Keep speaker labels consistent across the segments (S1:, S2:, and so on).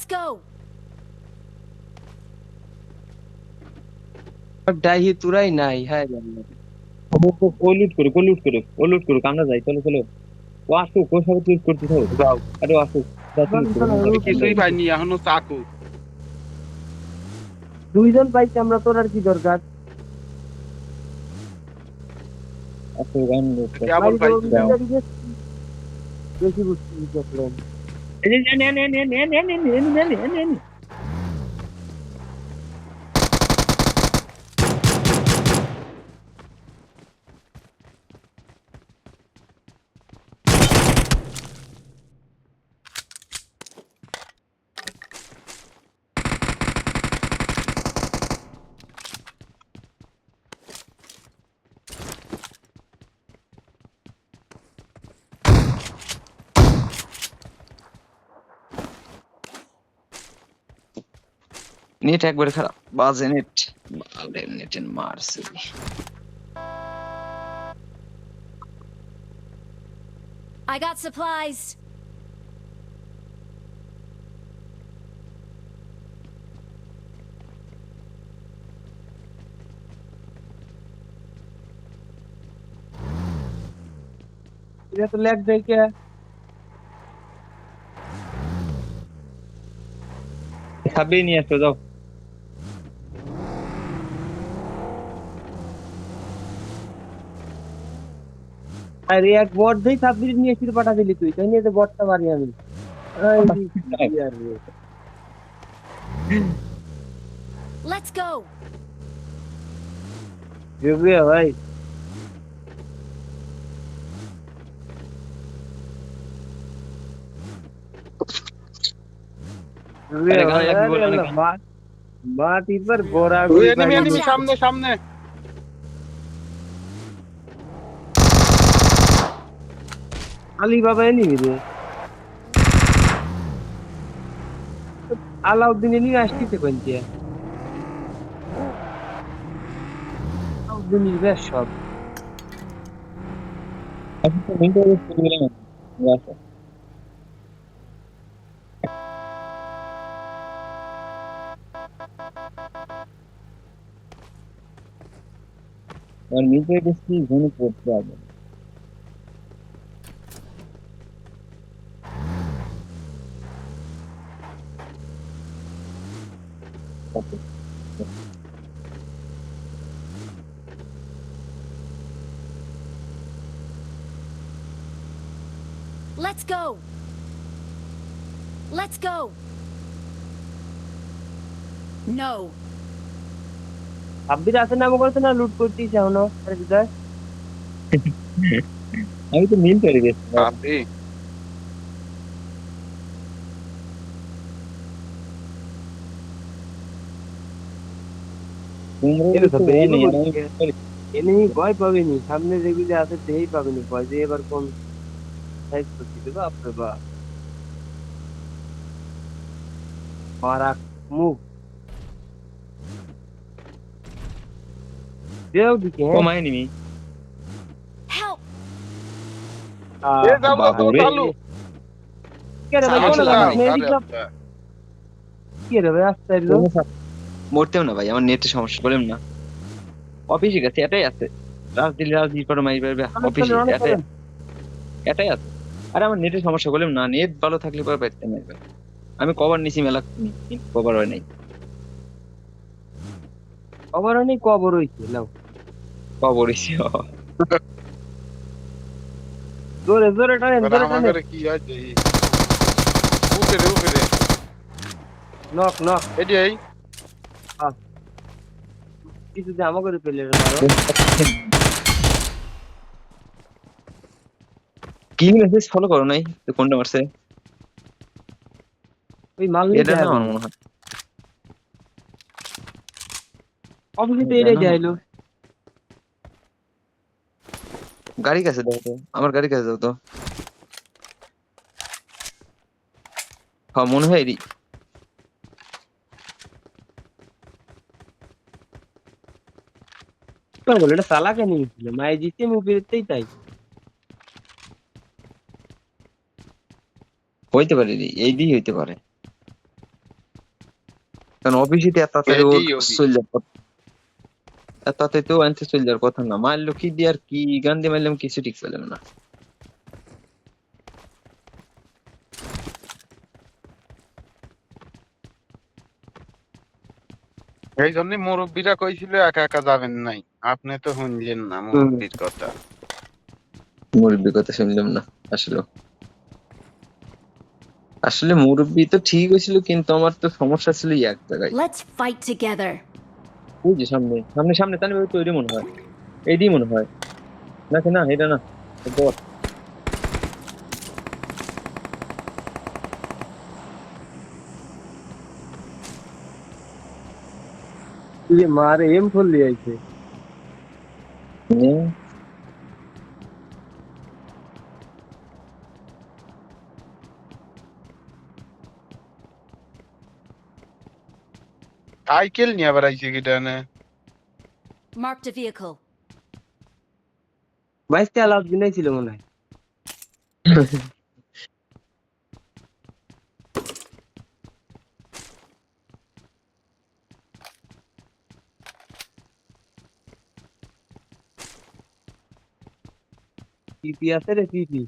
S1: Let's go.
S2: ডাইহি তুরাই নাই হ্যাঁ জানলাম।
S3: ও লুট করুক আমরা যাই চলো চলো। ও আসুক ওর সাথে চুজ করতে থাকো।
S4: যাও
S3: আরে ও আসুক যা চুজ করুক
S4: আমি কিছুই পাইনি এখনো চাকু
S2: দুইজন পাইছি আমরা, তোর আর কি দরকার?
S3: আসুক আমি
S4: কেবল
S2: বাড়ি যাবো
S4: পাইছি
S3: দাও।
S2: বেশি বুঝছি দেখলেন।
S3: এই যে নে নে নে নে নে নে নে নে নে নে নে।
S5: নেট একবারে খারাপ, বাজে নেট, বালের নেটের মারছে।
S1: I got supplies.
S2: এটা তো ল্যাগ দেখে
S3: সাবিয়ে নিয়ে আসো যাও।
S2: আর এক বট দেই 26 নিয়ে ফিরে পাঠা দিলি তুই, তাই নিয়ে যে বটটা মারি আমি। এই কি আর রে।
S1: Let's go.
S2: জুবিয়া ভাই জুবিয়া
S5: আরে গান
S2: ভাই
S5: লাগবে
S2: আরে
S5: বলে
S2: আল্লাহ
S5: নাকি?
S2: মাটির পর গোড়া
S4: ওই
S2: গুড়ি
S4: এনিমি
S2: পাই
S4: এনিমি সামনে সামনে
S2: আলী বাবা এনিমি রে। আলাউদ্দিন এনিমি আসতেছে কোনটা? আলাউদ্দিন বেশ সব
S3: আসো তো লিংক করে দিলাম। আসো আর মিট হয়ে গেছি ঘুরে পড়তে হবে। ওকে
S1: Let's go. Let's go. No.
S2: আব্বির আছে নাম করতে না লুট করতেই চাও না আরে বিদায়।
S3: আমি তো মিল করে গেছি।
S4: আপনি
S2: এটা তো
S3: তোমরা
S2: বেইনি
S3: নেই
S2: এনিমি ভয় পাবেনি, সামনে যেগুলি আছে সেই পাবেনি ভয়, যে এবার কোন সাইজ করতে দেবো আপনি বা মারাক মুখ দেও দিকে হ্যাঁ।
S3: কমায় নিবি।
S1: Help.
S4: এ যাও
S3: বাবা
S4: যাও
S3: রে।
S4: চালু
S2: কে রে ভাই
S5: চালু
S2: কোন
S5: ছিল
S2: লাগা
S5: ভাই।
S2: মেডিক লাভ কে রে ভাই আসতে এলো।
S5: মরতেও না ভাই, আমার নেটের সমস্যা, বললাম না। অফিসে গেছে, এটাই আছে। রাজ দিলে রাজ দিল করে মারি পারবে অফিসে,
S2: অনেক
S5: এটাই এটাই আছে। আরে আমার নেটের সমস্যা, বললাম না, নেট ভালো থাকলে পরে পাইতে মারবে। আমি কভার নিছি মেলা, কভার হয় নাই।
S2: খবর নেই কবর হইছে নাও
S5: কভার হইছে।
S2: জোরে জোরে টানেন জোরে টানেন।
S4: আমাদের কি আছে উপরে উপরে
S2: নক নক
S4: এডি এই
S2: কিছু যে আমা করে পেলে রে মারো।
S5: কি মেসেজ ফলো করো নাই তো, কোনটা মারছে?
S2: ওই মাল
S5: এটা
S2: নিতে
S5: না
S2: হবে
S5: আমার মনে হয়।
S2: অফিসে তো
S5: এটা
S2: এটাই
S5: না,
S2: যাইলো।
S5: গাড়ি কাছে দাও তো, আমার গাড়ি কাছে দাও তো। হ্যাঁ মনে হয় এরই।
S2: তো বলে এটা সালাকে নিয়েছিল মাই জিতে মুভিতেই তাই।
S5: হইতে পারে রে, এই দিয়ে হইতে পারে। কারণ অফিসিতে এত তাড়াতাড়ি ওর
S4: এডি ওবি
S5: চলে যাওয়ার কথা, এত তাড়াতাড়ি তো আনতে চলে যাওয়ার কথা না। মারলো কি দিয়ে আর কি গান দিয়ে মারলাম কিছু ঠিক পেলাম না।
S4: এই জন্য মুরব্বীরা কইছিল একা একা যাবেন নাই, আপনি তো শুনলেন না
S2: হুম।
S4: মুরব্বীর কথা।
S5: মুরব্বীর কথা শুনলাম না আসলে। আসলে মুরব্বি তো ঠিক হয়েছিল, কিন্তু আমার তো সমস্যা ছিল এক জায়গায়।
S1: Let's fight together.
S5: ওই যে সামনে সামনে সামনে তাহলে তৈরি মনে হয়, এইদিই মনে হয় নাকি, না এটা না, বট।
S2: ये मारे एम फुल लिया इसे।
S4: সাইকেল নিয়ে আবার আইছে কিটা না?
S1: Marked a vehicle.
S2: 22 টা লাভ দিনাই ছিল মনে হয়। পিপি আছে রে পিপি।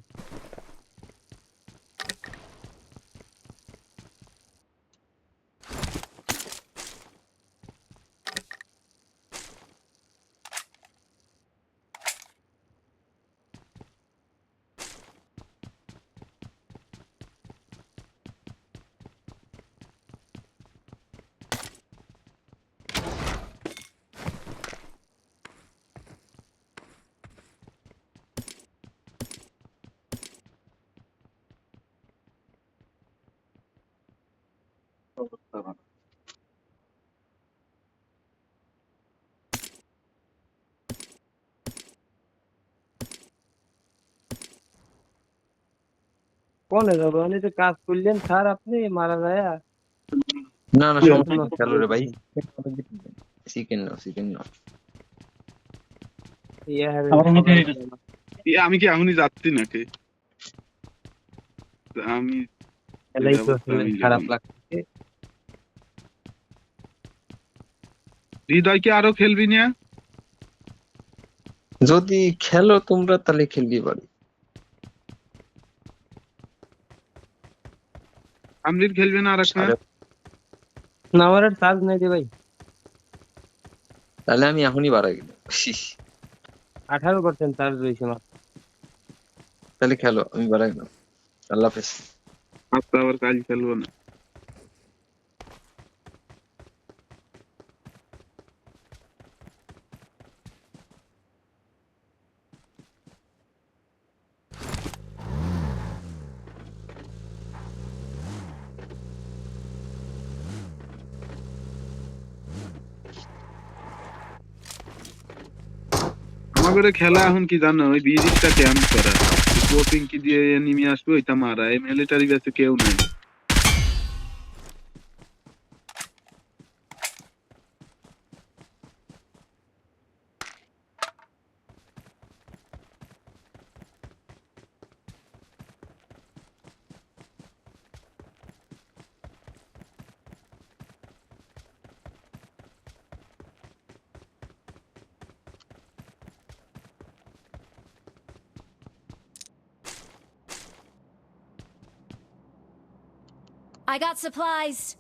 S2: কোন যাবে উনি তো কাজ করলেন স্যার আপনি মারা যায়।
S5: না না সমস্যা নেই, খেলো রে ভাই। চিকেন নাও, চিকেন নাও।
S2: ইয়ার
S4: আমি কি এখনই যাচ্ছি নাকি? আমি
S2: এলাই তো
S4: অবস্থা আমি
S2: খারাপ
S4: জানি।
S2: লাগছে।
S4: হৃদয় কি আরো খেলবি না?
S5: যদি খেলো তোমরা তাহলে খেলবি পারি।
S4: আমরির খেলবে না আর একটা?
S5: সাড়ে-
S2: না আমার আর চার্জ নাই রে ভাই।
S5: তাহলে আমি এখনই বাড়াই গেলাম।
S2: 18% চার্জ রয়েছে মাত্র।
S5: তাহলে খেলো, আমি বাড়াই গেলাম। আল্লাহ হাফেজ।
S4: আচ্ছা আবার কাল খেলবো না। আমাদের খেলা এখন কি জানো, ওই বিজিটা ক্যাম্প করা, কোচিং কি দিয়ে নেমে আসবে ওইটা মারা, এই মিলিটারি ব্যাচে কেউ নাই।
S1: I got supplies.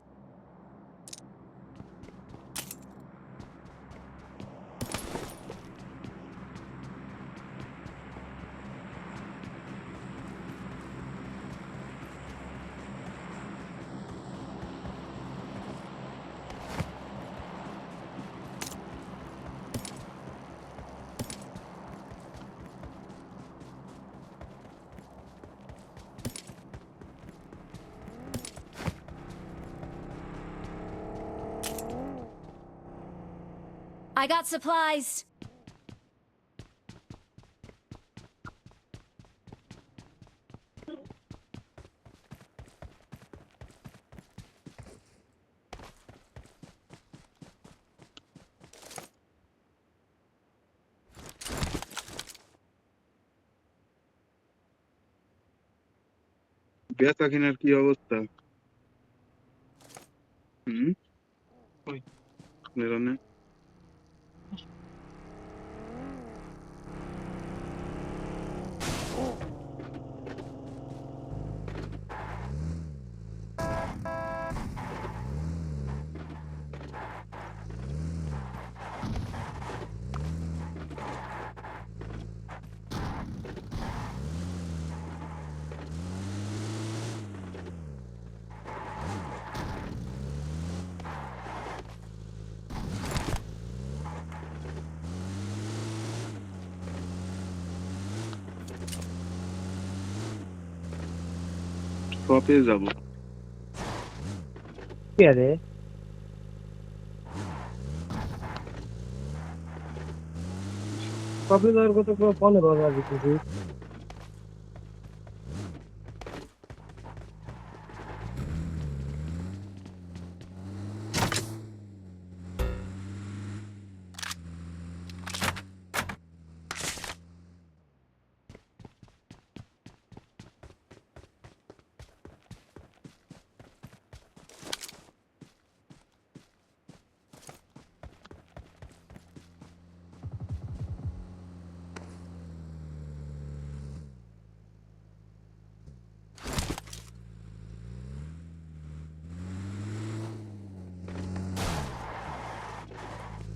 S1: I got supplies.
S4: বেচা কেনার কি অবস্থা? হুম। মেরনে কপে যাব
S2: কি আছে কপি দেওয়ার কথা ফোনে বাবা দিতেছি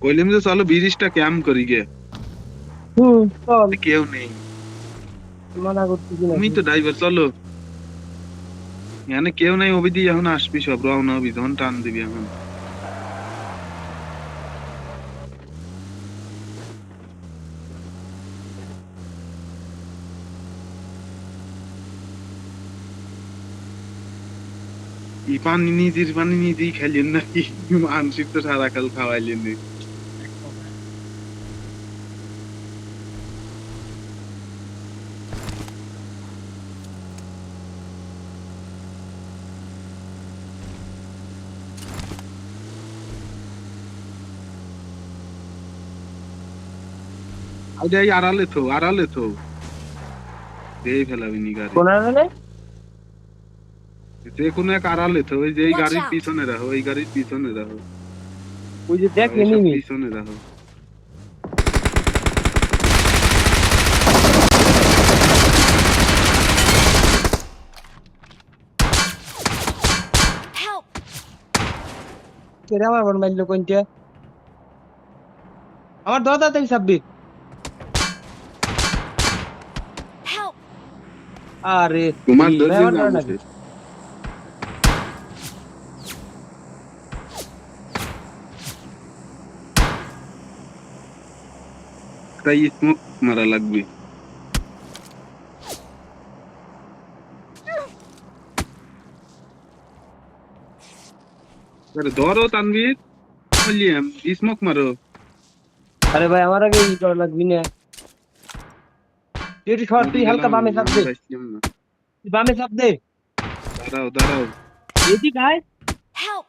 S4: কইলাম যে চলো 20টা ক্যাম্প করি গে
S2: চল
S4: কেউ নেই
S2: মানা করতেছি না
S4: তুমি তো ড্রাইভার চলো এখানে কেউ নাই অবিধি এখন আসবি সব রওনা হবি তখন টান দিবি এখন পানি নিজেই খাইলেন নাকি মানসিক তো সারা কাল খাওয়াইলেন আড়ালে তো এই ফেলাবি নি গাড়ি
S2: কোন আড়ালে
S4: যে কোনো এক আড়ালে তো ওই যে এই
S1: Watch
S4: গাড়ির
S1: out!
S4: পিছনে রাখো এই গাড়ির পিছনে রাখো
S2: ওই যে দেখ
S4: এইসব
S2: এনিমি
S4: পিছনে রাখো
S1: Help!
S2: কেরে আমার বড় মাইল কোনটা আমার দাদা তাই সাব্বির
S1: Help!
S2: আরে
S4: তোমার
S2: ভাই,
S4: দর্জি
S2: আমার
S4: না
S2: ধরে
S4: বসে
S2: নাকি?
S4: তাই স্মোক মারা লাগবে আরে ধরো তানভীর বললিয়াম স্মোক মারো
S2: আরে ভাই আমার আগে ই করা লাগবি না তুই একটু সর তুই হালকা বামে চাপ দে তুই বামে চাপ দে
S4: দাঁড়াও
S2: এদিক আয়
S1: Help!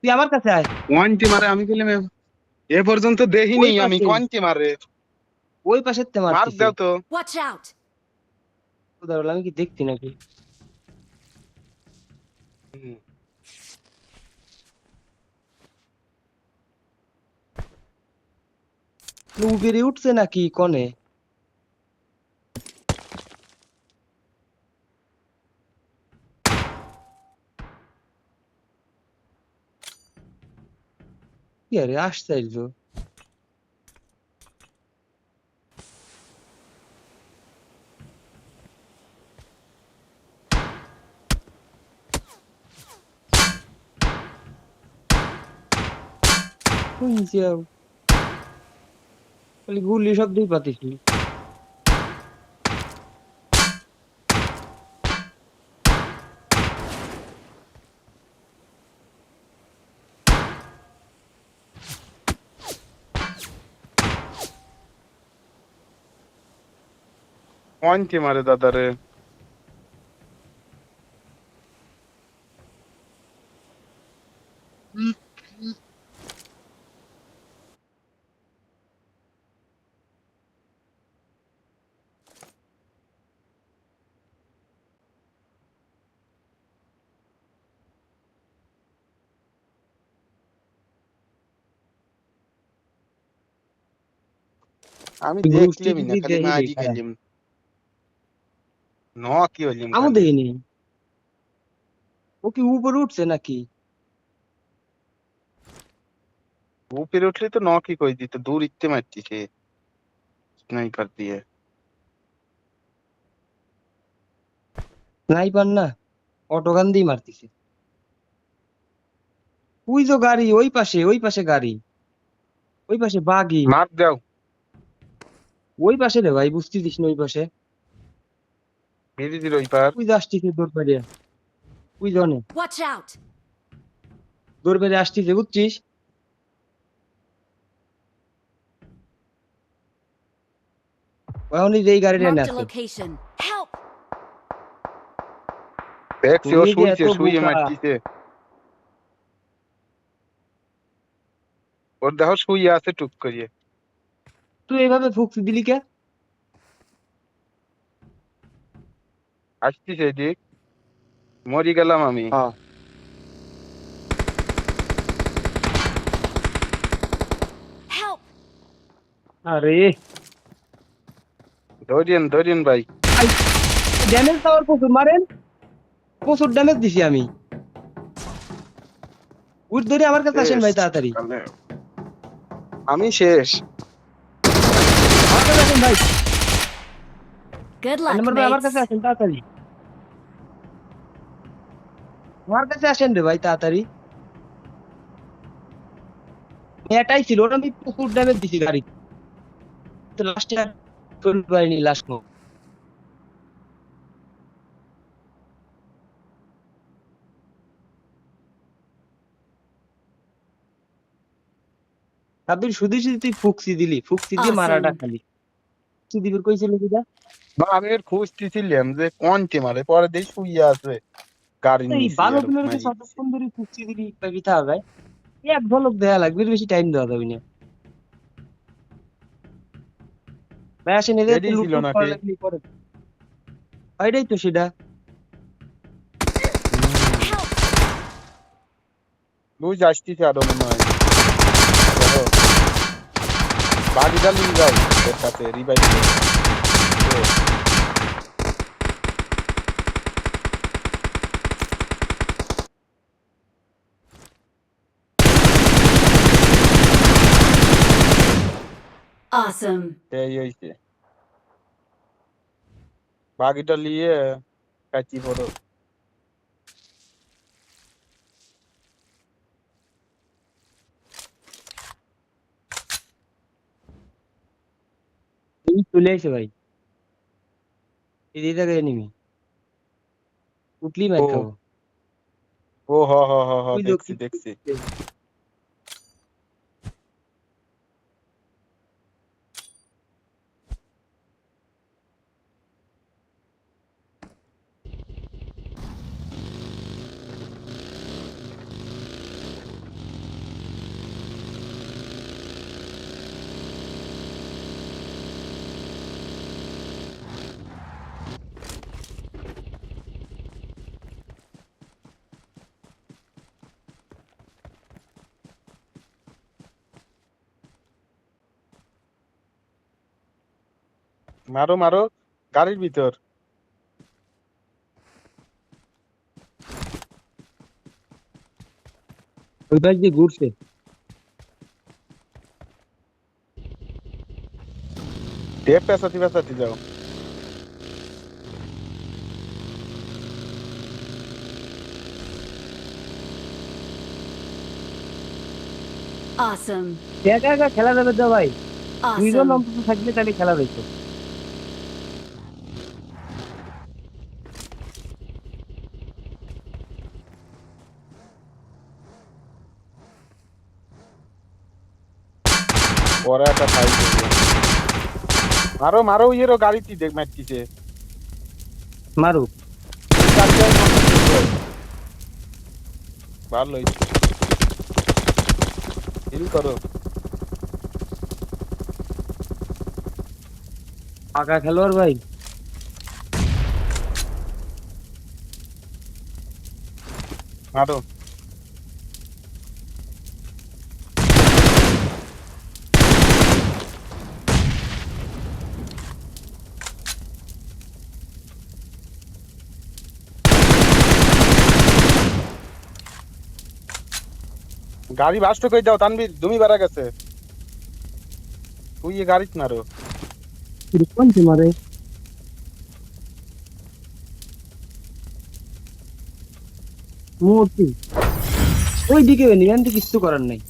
S2: তুই আমার কাছে আয়
S4: কোয়ান্টি মারে আমি বললাম এ পর্যন্ত দেখিনি
S2: ওই
S4: আমি
S2: পাশে।
S4: কোয়ান্টি মারে
S2: ওই পাশের তে
S4: মার
S2: মারতেছে
S4: দাও তো
S1: Watch out!
S2: দাঁড়াল আমি কি দেখছি নাকি উপরে উঠছে নাকি কনে কি আরে আসছে আইলো শুনছি খালি গুলি শব্দই পাতিছি
S4: কোয়ান্টি মারে দাদারে আমি
S2: গোষ্ঠী
S4: দেখলামই না,
S2: যদি
S4: খালি
S2: দেহি
S4: মারি
S2: দেখা
S4: খেলাম। ন কি হইলাম
S2: আমি
S4: খালি।
S2: দেখিনি ও কি উপরে উঠছে নাকি
S4: উপরে উঠলে তো ন কি কই দিত, দূর ইতে মারতিছে স্নাইপার দিয়ে।
S2: স্নাইপার না অটোগান দিয়ে মারতিছে ওই তো গাড়ি ওই পাশে গাড়ি ওই পাশে বাগি
S4: মার দাও।
S2: ওই পাশে রে ভাই বুঝতেছিস না ওই পাশে
S4: ব্রিজের ওই পার।
S2: ওই যে আসতিছে দৌড় পাড়িয়া ওই জনে
S1: Watch out!
S2: দৌড় পাড়িয়ে আসতিছে বুঝছিস এখন এই যে এই গাড়িটা এনে
S1: Marked a
S2: আছে
S1: location. Help!
S4: দেখছি ও
S2: তুমি যে এত
S4: শুইছে, শুইয়ে
S2: বোকা
S4: মারতিছে। ওর দেখো শুইয়ে আছে টুক করিয়ে।
S2: তুই এইভাবে ফুকছি দিলি কে
S4: আসতিছে এদিক, মরি গেলাম আমি।
S2: হ্যাঁ
S1: Help!
S2: আরে
S4: ধরিয়েন ধরিয়েন ভাই।
S2: ড্যামেজ দেওয়ার প্রচুর মারেন প্রচুর ড্যামেজ দিছি আমি উঠ ধরে আমার কাছে আসেন ভাই তাড়াতাড়ি
S4: আমি শেষ।
S2: আমার কাছে আসেন ভাই
S1: Good luck,
S2: নম্বর ভাই আমার কাছে
S1: mates.
S2: আসেন তাড়াতাড়ি আমার কাছে আসেন রে ভাই তাড়াতাড়ি এটাই ছিল ওটা আমি প্রচুর ড্যামেজ দিছি গাড়ি তো লাস্টে আর চলতে পারিনি লাস্ট নো সাব্বির শুধু শুধু তুই ফুকসি দিলি ফুকসি দিয়ে মারাটা
S1: Awesome.
S2: খালি ফুকসি দিবির কইছিল কিটা
S4: না আমি এর খুঁজতেছিলাম যে কোনটি মারে, পরে দেখি শুইয়ে আছে গাড়ির
S2: এই
S4: নিচে
S2: ভালো
S4: আর
S2: দিনের
S4: মারি।
S2: যতক্ষণ ধরে ফুকসি দিলি কিটা হবে এক ঝলক দেয়া লাগবে এর বেশি টাইম দেওয়া যাবে না ভাই আসেন এদের
S4: এটাই
S2: লুট
S4: ছিল
S2: টুট
S4: নাকি?
S2: করা লাগলে পরে এটাই তো সেটা
S1: Help!
S4: বুঝ আসতেছে আরো মনে হয়। দেখো, বাড়িটা নিয়ে যাও এর সাথে রিভাইভ।
S1: Awesome.
S4: এই হইছে, বাকিটা নিয়ে কাচি পড়ো।
S2: এই চলে আসে ভাই এই জায়গায় এনিমি উঠলি মার
S4: ও
S2: খাবো
S4: ও হ হ হ হ,
S2: ওই
S4: দেখছি
S2: লোক
S4: দেখছি। মারো মারো গাড়ির ভিতর।
S2: ওই পাশ দিয়ে ঘুরছে
S4: টেপ পেঁচাতে পেঁচাতে যাও।
S1: Awesome.
S2: একা একা খেলা যাবে তো ভাই দুইজন
S1: Awesome.
S2: অন্তত থাকলে তাহলে খেলা যাইতো
S4: ওরা একটা ফাইট করবে। মারো মারো ইয়েরও গাড়িটি দেখ মারতিছে।
S2: মারুক
S4: ভালো হইছে, হিল করো।
S2: পাকা খেলোয়াড় ভাই
S4: মারো
S6: গাড়ি বাস্ট কই দাও তানবীর তুমি বাড়া গেছে তুই এ গাড়িত মারো
S2: কোন মারে মূর্তি ওই দিকে নিয়ে কিছু করার নাই